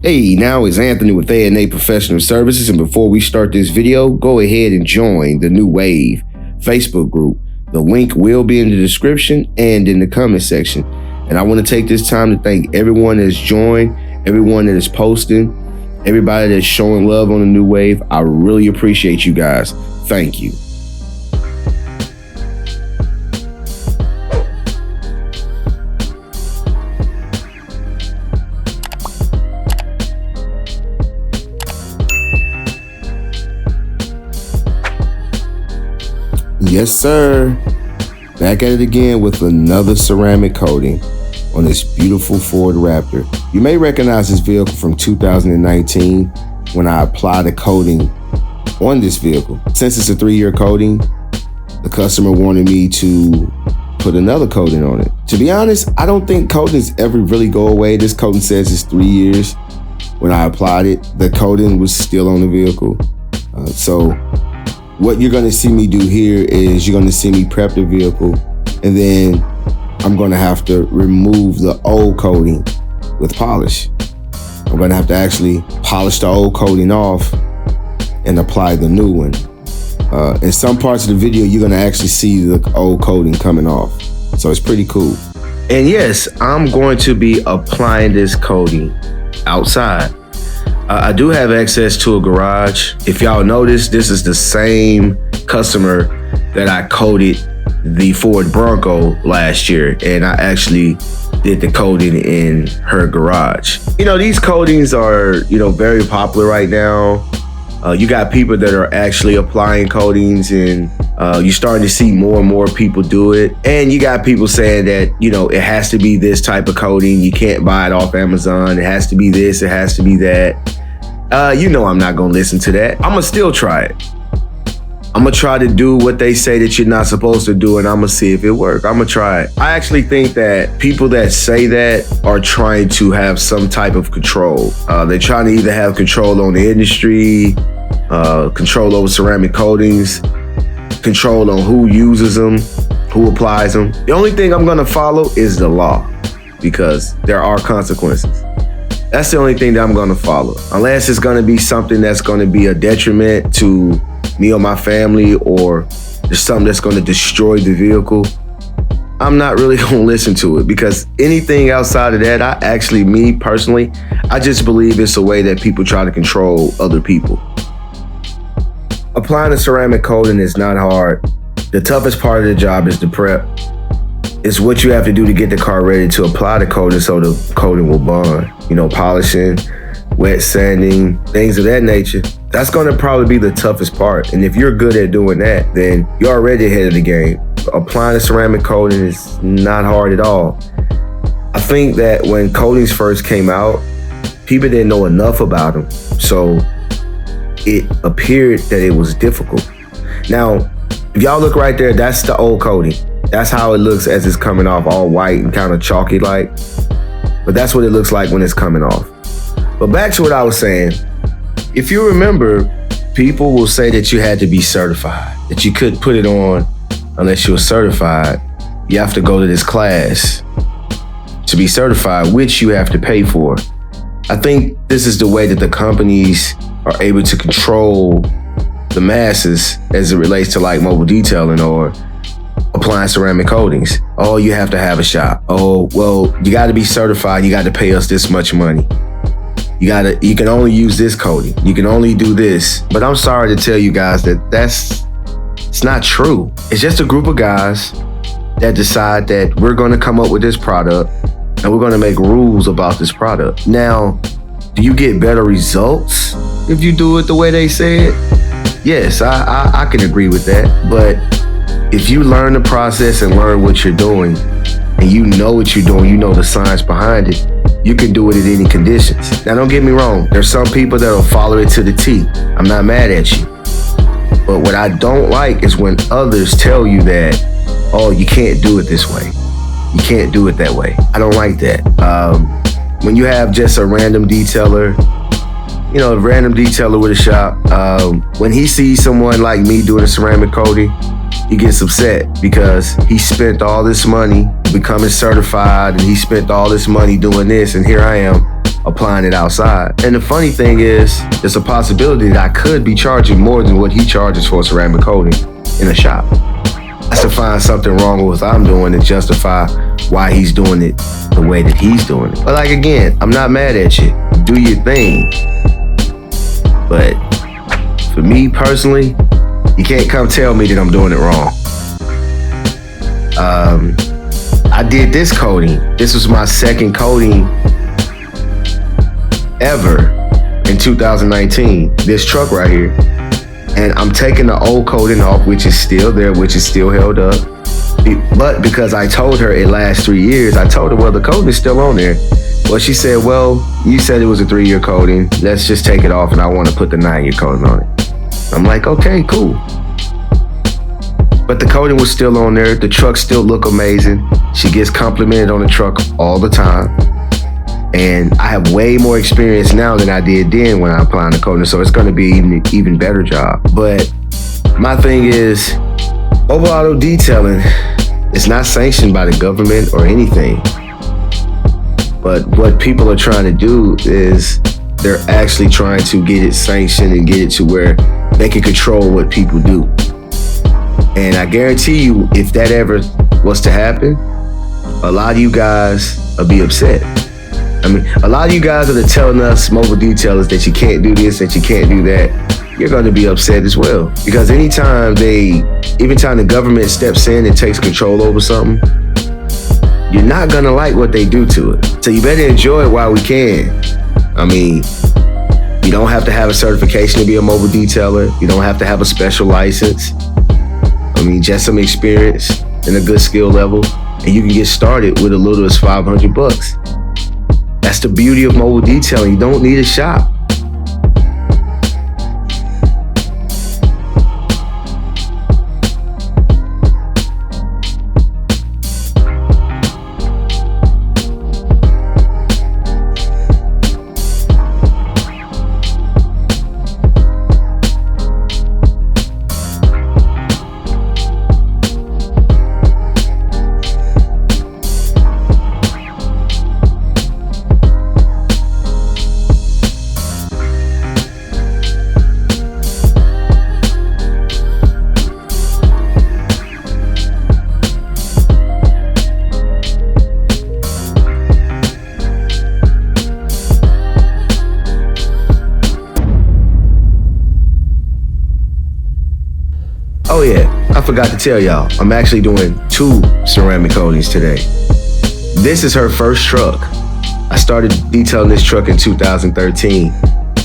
Hey, now it's Anthony with A&A Professional Services, and before we start this video, go ahead and join the New Wave Facebook group. The link will be in the description and in the comment section. And I want to take this time to thank everyone that's joined, everyone that is posting, everybody that's showing love on the New Wave. I really appreciate you guys. Thank you. Yes, sir. Back at it again with another ceramic coating on this beautiful Ford Raptor. You may recognize this vehicle from 2019 when I applied a coating on this vehicle. Since it's a 3-year coating, the customer wanted me to put another coating on it. To be honest, I don't think coatings ever really go away. This coating says it's 3 years. When I applied it, the coating was still on the vehicle. So what you're gonna see me do here is you're gonna see me prep the vehicle, and then I'm gonna have to remove the old coating with polish. I'm gonna have to actually polish the old coating off and apply the new one. In some parts of the video, you're gonna actually see the old coating coming off. So it's pretty cool. And yes, I'm going to be applying this coating outside. I do have access to a garage. If y'all notice, this is the same customer that I coated the Ford Bronco last year, and I actually did the coating in her garage. You know, these coatings are, very popular right now. You got people that are actually applying coatings, and you're starting to see more and more people do it. And you got people saying that, it has to be this type of coating. You can't buy it off Amazon. It has to be this, it has to be that. I'm not gonna listen to that. I'm gonna still try it. I'm gonna try to do what they say that you're not supposed to do, and I'm gonna see if it works. I'm gonna try it. I actually think that people that say that are trying to have some type of control. They're trying to either have control on the industry, control over ceramic coatings, control on who uses them, who applies them. The only thing I'm gonna follow is the law, because there are consequences. That's the only thing that I'm gonna follow. Unless it's gonna be something that's gonna be a detriment to me or my family, or there's something that's gonna destroy the vehicle, I'm not really gonna listen to it, because anything outside of that, me personally, I just believe it's a way that people try to control other people. Applying a ceramic coating is not hard. The toughest part of the job is the prep. It's what you have to do to get the car ready to apply the coating so the coating will bond. Polishing, wet sanding, things of that nature. That's gonna probably be the toughest part. And if you're good at doing that, then you're already ahead of the game. Applying a ceramic coating is not hard at all. I think that when coatings first came out, people didn't know enough about them. So it appeared that it was difficult. Now, if y'all look right there, that's the old coating. That's how it looks as it's coming off, all white and kind of chalky-like. But that's what it looks like when it's coming off. But back to what I was saying. If you remember, people will say that you had to be certified, that you couldn't put it on unless you were certified. You have to go to this class to be certified, which you have to pay for. I think this is the way that the companies are able to control the masses as it relates to like mobile detailing or applying ceramic coatings. Oh, you have to have a shop. Oh, well, you got to be certified. You got to pay us this much money. You can only use this coating. You can only do this. But I'm sorry to tell you guys that it's not true. It's just a group of guys that decide that we're going to come up with this product and we're going to make rules about this product. Now, do you get better results if you do it the way they say it? Yes, I can agree with that. But if you learn the process and learn what you're doing, and you know what you're doing, you know the science behind it, you can do it in any conditions. Now, don't get me wrong. There's some people that'll follow it to the T. I'm not mad at you. But what I don't like is when others tell you that, oh, you can't do it this way. You can't do it that way. I don't like that. When you have just a random detailer, a random detailer with a shop, when he sees someone like me doing a ceramic coating, he gets upset because he spent all this money becoming certified and he spent all this money doing this, and here I am applying it outside. And the funny thing is, there's a possibility that I could be charging more than what he charges for ceramic coating in a shop. That's to find something wrong with what I'm doing and justify why he's doing it the way that he's doing it. But like, again, I'm not mad at you. Do your thing. But for me personally, you can't come tell me that I'm doing it wrong. I did this coating. This was my second coating ever in 2019. This truck right here. And I'm taking the old coating off, which is still there, which is still held up. But because I told her it lasts 3 years, I told her, well, the coating is still on there. Well, she said, well, you said it was a 3-year coating. Let's just take it off, and I want to put the 9-year coating on it. I'm like, okay, cool. But the coating was still on there. The truck still look amazing. She gets complimented on the truck all the time. And I have way more experience now than I did then when I applied the coating. So it's going to be an even better job. But my thing is, mobile auto detailing is not sanctioned by the government or anything. But what people are trying to do is they're actually trying to get it sanctioned and get it to where they can control what people do. And I guarantee you, if that ever was to happen, a lot of you guys will be upset. I mean, a lot of you guys that are telling us mobile detailers that you can't do this, that you can't do that, you're going to be upset as well. Because anytime the government steps in and takes control over something, you're not going to like what they do to it. So you better enjoy it while we can. I mean, you don't have to have a certification to be a mobile detailer. You don't have to have a special license. I mean, just some experience and a good skill level, and you can get started with as little as $500. That's the beauty of mobile detailing. You don't need a shop. Oh yeah, I forgot to tell y'all, I'm actually doing 2 ceramic coatings today. This is her first truck. I started detailing this truck in 2013.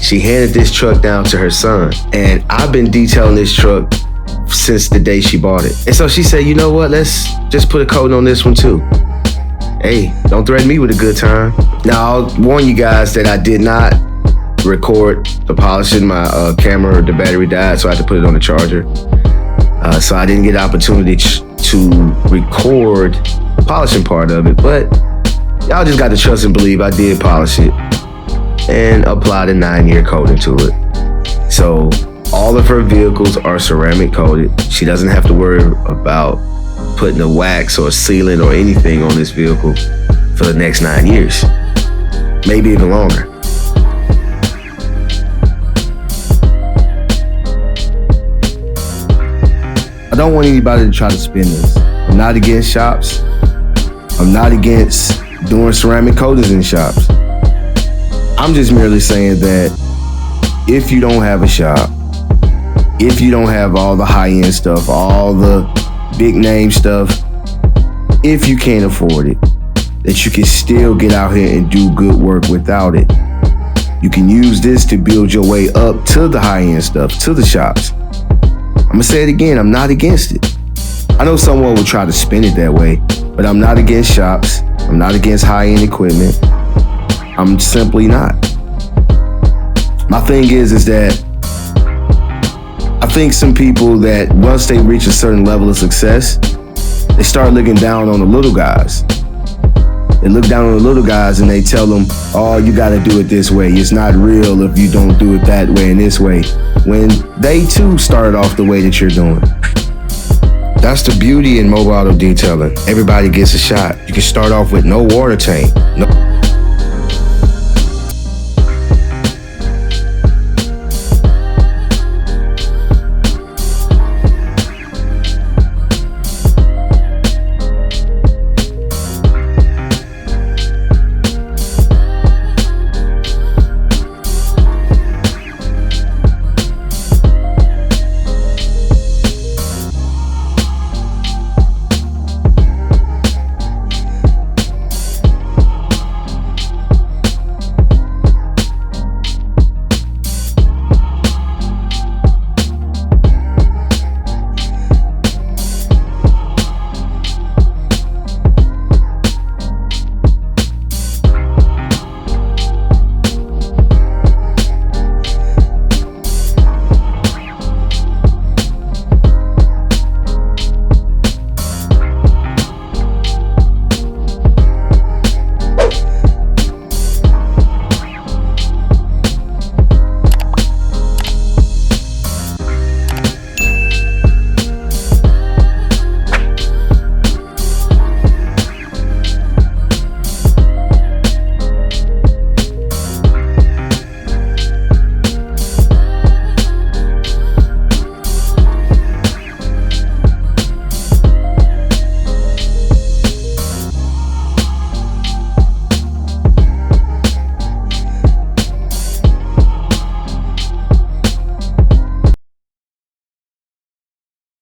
She handed this truck down to her son, and I've been detailing this truck since the day she bought it. And so she said, you know what, let's just put a coating on this one too. Hey, don't threaten me with a good time. Now, I'll warn you guys that I did not record the polishing. My camera, the battery died, so I had to put it on the charger. So I didn't get the opportunity to record the polishing part of it, but y'all just got to trust and believe I did polish it and apply the 9-year coating to it. So all of her vehicles are ceramic coated. She doesn't have to worry about putting a wax or a sealant or anything on this vehicle for the next 9 years, maybe even longer. I don't want anybody to try to spin this. I'm not against shops. I'm not against doing ceramic coatings in shops. I'm just merely saying that if you don't have a shop, if you don't have all the high-end stuff, all the big name stuff, if you can't afford it, that you can still get out here and do good work without it. You can use this to build your way up to the high-end stuff, to the shops. I'm gonna say it again, I'm not against it. I know someone will try to spin it that way, but I'm not against shops. I'm not against high-end equipment. I'm simply not. My thing is that I think some people that once they reach a certain level of success, they start looking down on the little guys. They look down on the little guys and they tell them, oh, you gotta do it this way. It's not real if you don't do it that way and this way. When they too started off the way that you're doing. That's the beauty in mobile auto detailing. Everybody gets a shot. You can start off with no water tank. No